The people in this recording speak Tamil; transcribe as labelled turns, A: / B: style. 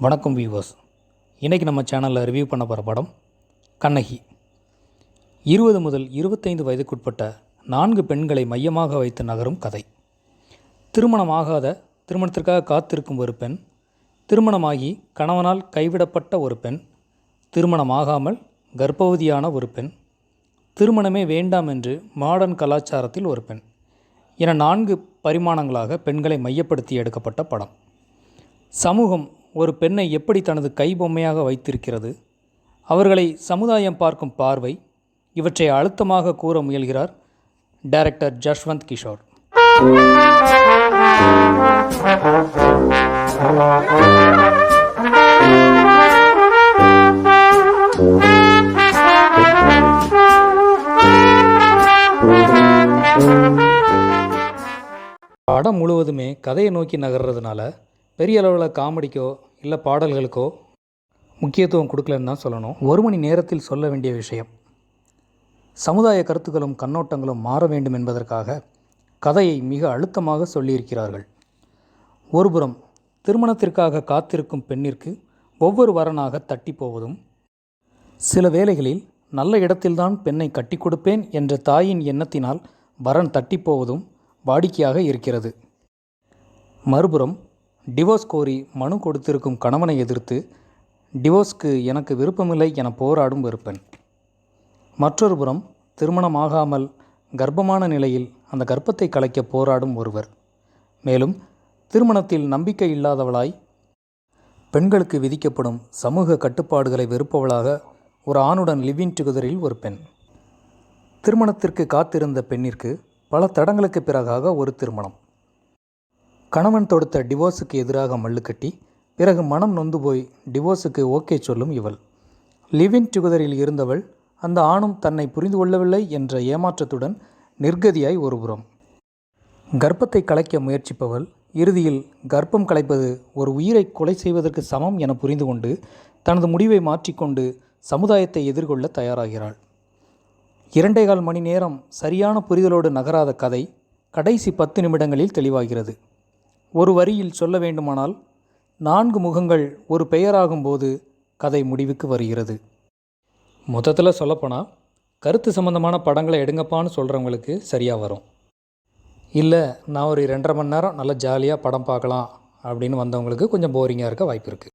A: வணக்கம் வியூவர்ஸ். இன்றைக்கி நம்ம சேனலில் ரிவ்யூ பண்ண போகிற படம் கண்ணகி. 20 முதல் 25 வயதுக்குட்பட்ட 4 பெண்களை மையமாக வைத்து நகரும் கதை. திருமணத்திற்காக காத்திருக்கும் ஒரு பெண், திருமணமாகி கணவனால் கைவிடப்பட்ட ஒரு பெண், திருமணமாகாமல் கர்ப்பவதியான ஒரு பெண், திருமணமே வேண்டாம் என்று மாடர்ன் கலாச்சாரத்தில் ஒரு பெண் என 4 பரிமாணங்களாக பெண்களை மையப்படுத்தி எடுக்கப்பட்ட படம். சமூகம் ஒரு பெண்ணை எப்படி தனது கைபொம்மையாக வைத்திருக்கிறது, அவர்களை சமுதாயம் பார்க்கும் பார்வை, இவற்றை அழுத்தமாக கூற முயல்கிறார் டைரக்டர் ஜஷ்வந்த் கிஷோர். படம் முழுவதுமே கதையை நோக்கி நகர்றதுனால பெரிய அளவில் காமெடிக்கோ இல்லை பாடல்களுக்கோ முக்கியத்துவம் கொடுக்கலன்னு தான் சொல்லணும். 1 மணி நேரத்தில் சொல்ல வேண்டிய விஷயம், சமுதாய கருத்துக்களும் கண்ணோட்டங்களும் மாற வேண்டும் என்பதற்காக கதையை மிக அழுத்தமாக சொல்லியிருக்கிறார்கள். ஒருபுறம் திருமணத்திற்காக காத்திருக்கும் பெண்ணிற்கு ஒவ்வொரு வரனாக தட்டி போவதும், சில வேளைகளில் நல்ல இடத்தில்தான் பெண்ணை கட்டி கொடுப்பேன் என்ற தாயின் எண்ணத்தினால் வரன் தட்டிப்போவதும் வாடிக்கையாக இருக்கிறது. மறுபுறம் டிவோர்ஸ் கோரி மனு கொடுத்திருக்கும் கணவனை எதிர்த்து டிவோர்ஸ்க்கு எனக்கு விருப்பமில்லை என போராடும் ஒரு பெண். மற்றொரு புறம் திருமணமாகாமல் கர்ப்பமான நிலையில் அந்த கர்ப்பத்தை கலைக்க போராடும் ஒருவர். மேலும் திருமணத்தில் நம்பிக்கை இல்லாதவளாய் பெண்களுக்கு விதிக்கப்படும் சமூக கட்டுப்பாடுகளை வெறுப்பவளாக ஒரு ஆணுடன் லிவிங் டுகெதரில் ஒரு பெண். திருமணத்திற்கு காத்திருந்த பெண்ணிற்கு பல தடங்களுக்கு பிறகாக ஒரு திருமணம். கணவன் தொடுத்த டிவோர்ஸுக்கு எதிராக மல்லுக்கட்டி பிறகு மனம் நொந்து போய் டிவோர்ஸுக்கு ஓகே சொல்லும் இவள். லிவிங் டுகெதரில் இருந்தவள் அந்த ஆணும் தன்னை புரிந்து கொள்ளவில்லை என்ற ஏமாற்றத்துடன் நிர்கதியாய் ஒருபுறம். கர்ப்பத்தை கலைக்க முயற்சிப்பவள் இறுதியில் கர்ப்பம் கலைப்பது ஒரு உயிரை கொலை செய்வதற்கு சமம் என புரிந்து கொண்டு தனது முடிவை மாற்றிக்கொண்டு சமுதாயத்தை எதிர்கொள்ள தயாராகிறாள். 2.25 மணி நேரம் சரியான புரிதலோடு நகராத கதை கடைசி 10 நிமிடங்களில் தெளிவாகிறது. ஒரு வரியில் சொல்ல வேண்டுமானால் 4 முகங்கள் ஒரு பெயராகும்போது கதை முடிவுக்கு வருகிறது. மொத்தத்தில் சொல்லப்போனால் கருத்து சம்பந்தமான படங்களை எடுங்கப்பான்னு சொல்கிறவங்களுக்கு சரியாக வரும். இல்லை நான் ஒரு 2.5 மணி நேரம் நல்லா ஜாலியாக படம் பார்க்கலாம் அப்படின்னு வந்தவங்களுக்கு கொஞ்சம் போரிங்காக இருக்க வாய்ப்பு இருக்குது.